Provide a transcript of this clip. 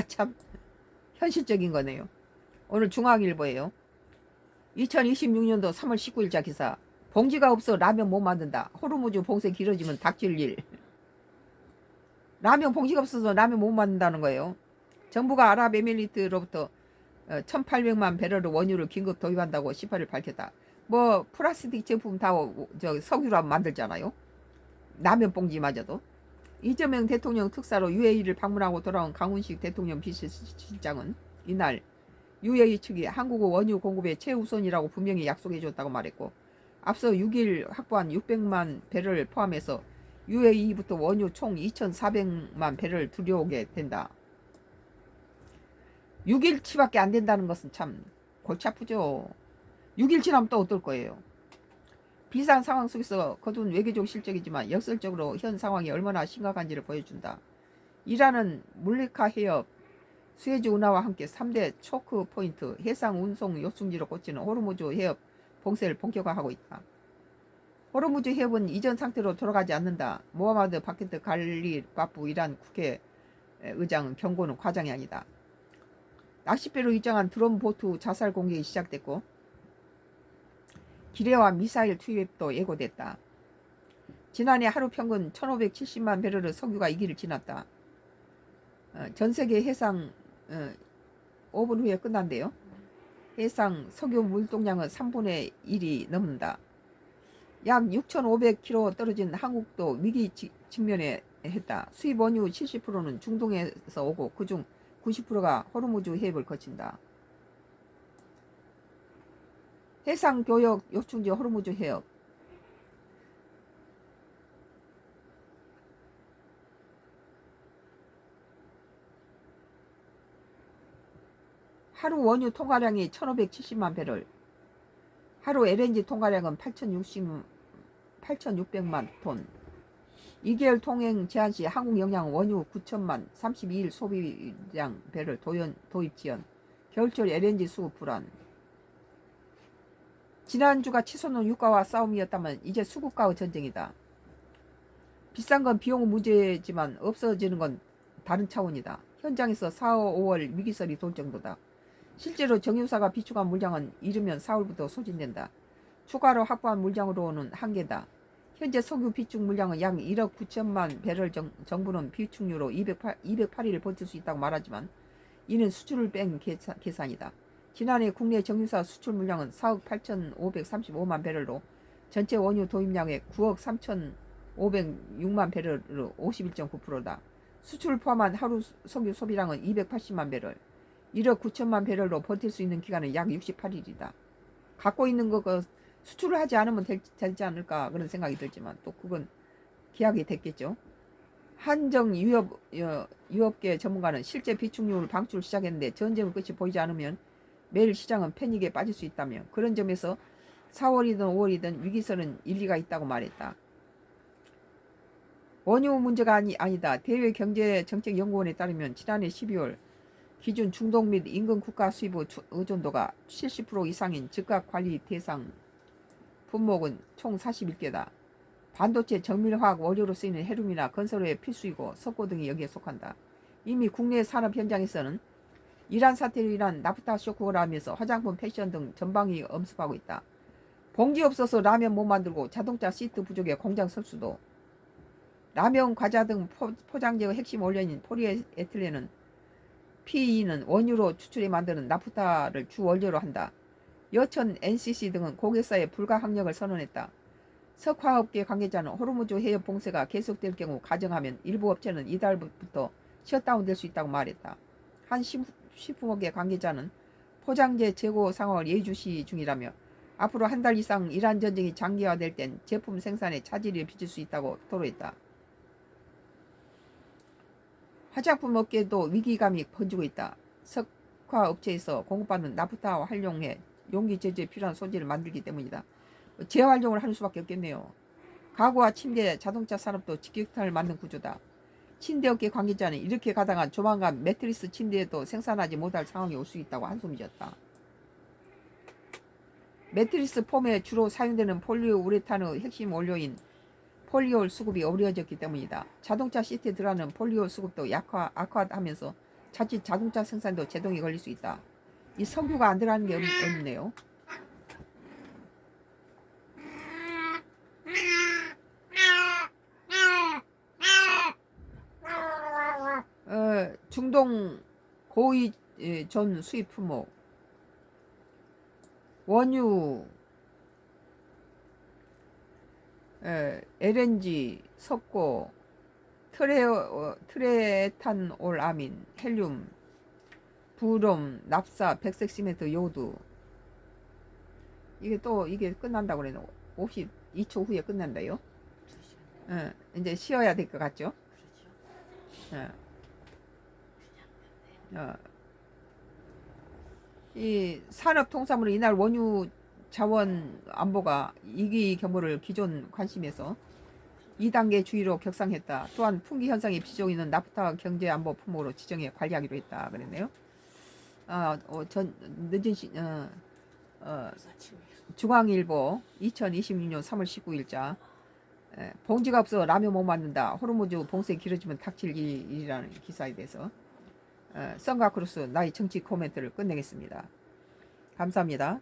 참 현실적인 거네요. 오늘 중앙일보예요. 2026년도 3월 19일자 기사. 봉지가 없어 라면 못 만든다. 호르무즈 봉쇄 길어지면 닥칠 일. 라면 봉지가 없어서 라면 못 만든다는 거예요. 정부가 아랍에미리트로부터 1,800만 배럴의 원유를 긴급 도입한다고 18일 밝혔다. 뭐 플라스틱 제품 다 석유로 만들잖아요. 라면 봉지마저도. 이재명 대통령 특사로 UAE를 방문하고 돌아온 강훈식 대통령 비서실장은 이날 UAE 측이 한국의 원유 공급의 최우선이라고 분명히 약속해줬다고 말했고, 앞서 6일 확보한 600만 배럴을 포함해서 UAE부터 원유 총 2,400만 배럴 들여오게 된다. 6일치밖에 안 된다는 것은 참 골치 아프죠. 6일 지나면 또 어떨 거예요. 비상 상황 속에서 거둔 외교적 실적이지만 역설적으로 현 상황이 얼마나 심각한지를 보여준다. 이란은 물리카 해협, 수에즈 운하와 함께 3대 초크 포인트 해상 운송 요충지로 꼽히는 호르무즈 해협 봉쇄를 본격화하고 있다. 호르무즈 해협은 이전 상태로 돌아가지 않는다. 모하마드 바케트 갈리바프 이란 국회의장 경고는 과장이 아니다. 낚싯배로 입장한 드론 보트 자살 공격이 시작됐고, 기뢰와 미사일 투입도 예고됐다. 지난해 하루 평균 1,570만 배럴의 석유가 이 길을 지났다. 전 세계 해상 5분 후에 끝난대요. 해상 석유 물동량은 3분의 1이 넘는다. 약 6,500km 떨어진 한국도 위기 직면에 했다. 수입 원유 70%는 중동에서 오고 그중 90%가 호르무즈 해협을 거친다. 해상 교역 요충지 호르무즈 해협. 하루 원유 통과량이 1,570만 배럴. 하루 LNG 통과량은 8,600만 톤. 2개월 통행 제한 시 한국영양 원유 9천만 32일 소비량 배럴 도입 지연. 겨울철 LNG 수급 불안. 지난주가 치솟는 유가와 싸움이었다면 이제 수급가의 전쟁이다. 비싼 건 비용 문제지만 없어지는 건 다른 차원이다. 현장에서 4, 5월 위기설이 돌 정도다. 실제로 정유사가 비축한 물량은 이르면 4월부터 소진된다. 추가로 확보한 물량으로는 한계다. 현재 석유 비축 물량은 약 1억 9천만 배럴. 정부는 비축률로 208일을 버틸 수 있다고 말하지만 이는 수출을 뺀 계산이다. 지난해 국내 정유사 수출 물량은 4억 8,535만 배럴로 전체 원유 도입량의 9억 3,506만 배럴로 51.9%다. 수출을 포함한 하루 석유 소비량은 280만 배럴, 1억 9천만 배럴로 버틸 수 있는 기간은 약 68일이다. 갖고 있는 거 수출을 하지 않으면 되지 않을까 그런 생각이 들지만 또 그건 기약이 됐겠죠. 한정 유업계 전문가는 실제 비축률 방출 시작했는데 전쟁의 끝이 보이지 않으면 매일 시장은 패닉에 빠질 수 있다며 그런 점에서 4월이든 5월이든 위기설은 일리가 있다고 말했다. 원유 문제가 아니다. 대외경제정책연구원에 따르면 지난해 12월 기준 중동 및 인근 국가 수입의 의존도가 70% 이상인 즉각 관리 대상 품목은 총 41개다. 반도체, 정밀화학 원료로 쓰이는 헤륨이나 건설의 필수이고 석고 등이 여기에 속한다. 이미 국내 산업 현장에서는 이란 사태로 인한 나프타 쇼크를 하면서 화장품, 패션 등 전방위 엄습하고 있다. 봉지 없어서 라면 못 만들고 자동차 시트 부족에 공장 설수도. 라면, 과자 등 포장재의 핵심 원료인 폴리에틸렌은 PE는 원유로 추출해 만드는 나프타를 주 원료로 한다. 여천, NCC 등은 고객사의 불가항력을 선언했다. 석화업계 관계자는 호르무즈 해협 봉쇄가 계속될 경우 가정하면 일부 업체는 이달부터 셧다운될 수 있다고 말했다. 한 식품업계 관계자는 포장재 재고 상황을 예의주시 중이라며 앞으로 한 달 이상 이란 전쟁이 장기화될 땐 제품 생산에 차질이 빚을 수 있다고 토로했다. 화장품 업계도 위기감이 번지고 있다. 석화업체에서 공급받는 나프타와 활용해 용기 제조에 필요한 소재를 만들기 때문이다. 재활용을 하는 수밖에 없겠네요. 가구와 침대, 자동차 산업도 직격탄을 맞는 구조다. 침대업계 관계자는 이렇게 가다가 조만간 매트리스 침대에도 생산하지 못할 상황이 올 수 있다고 한숨 지었다. 매트리스 폼에 주로 사용되는 폴리우레탄의 핵심 원료인 폴리올 수급이 어려워졌기 때문이다. 자동차 시트에 들어가는 폴리올 수급도 악화하면서 자칫 자동차 생산도 제동이 걸릴 수 있다. 이 석유가 안 들어가는 게 없네요. 중동 고위 전 수입 품목, 원유, LNG, 석고, 트레탄올 아민, 헬륨, 부름, 납사, 백색 시멘트, 요드. 이게 끝난다고 그래요. 52초 후에 끝난다요. 이제 쉬어야 될 것 같죠? 이 산업통상으로 이날 원유 자원 안보가 이기 겸허를 기존 관심에서 2단계 주의로 격상했다. 또한 풍기 현상이 비중 있는 나프타 경제 안보 품목으로 지정해 관리하기로 했다. 그랬네요. 늦은 중앙일보 2026년 3월 19일자 봉지가 없어 라면 못 만든다. 호르무즈 봉쇄 길어지면 닥칠 일이라는 기사에 대해서 선가크루스 나의 정치 코멘트를 끝내겠습니다. 감사합니다.